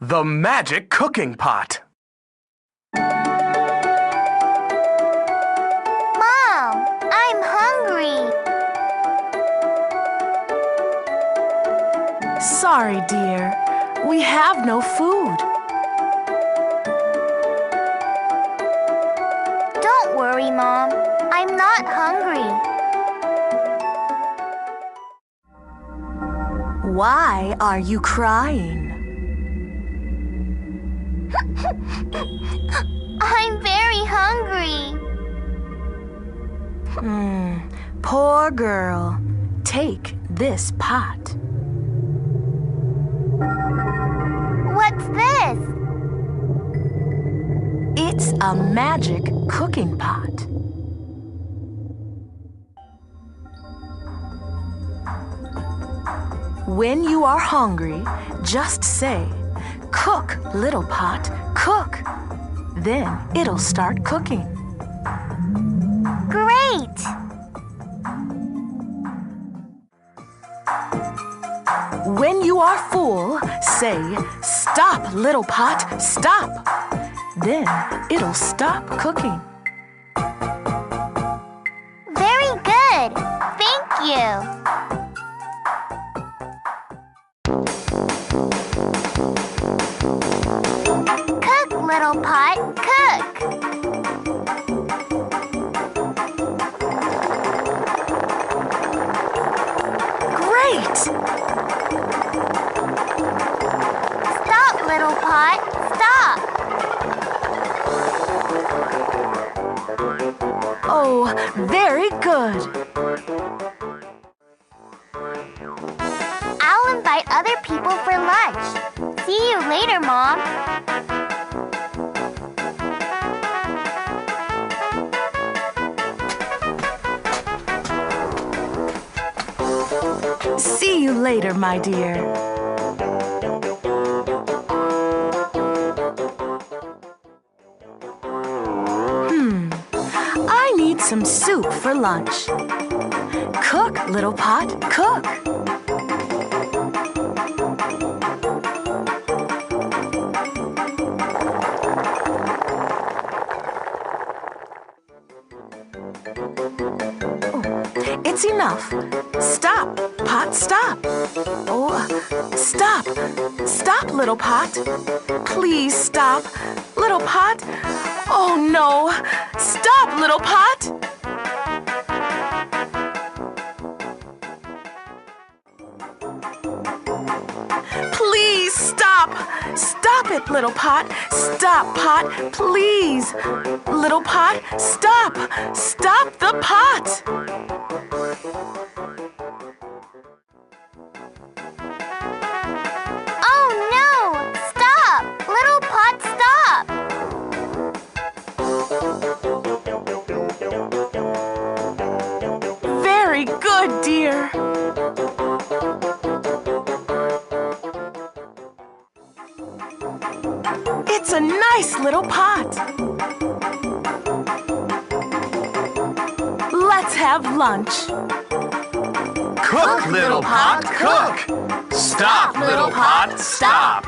The magic cooking pot. Mom, I'm hungry. Sorry, dear. We have no food. Don't worry, Mom. I'm not hungry. Why are you crying? I'm very hungry. Poor girl. Take this pot. What's this? It's a magic cooking pot. When you are hungry, just say, "Cook, little pot, cook." Then it'll start cooking. Great! When you are full, say, "Stop, little pot, stop." Then it'll stop cooking. Very good. Thank you. Cook, little pot, cook. Great! Stop, little pot, stop. Oh, very good. I'll invite other people for lunch. See you later, Mom. See you later, my dear. I need some soup for lunch. Cook, little pot, cook. It's enough. Stop, pot, stop. Oh, stop. Stop, little pot. Please stop, little pot. Oh, no. Stop, little pot. Please stop. Stop it, little pot. Stop, pot. Please. Little pot, stop. Stop the pot. Oh no! Stop! Little pot, stop! Very good, dear. It's a nice little pot. Let's have lunch. Cook, little pot, cook. Stop, little pot, stop.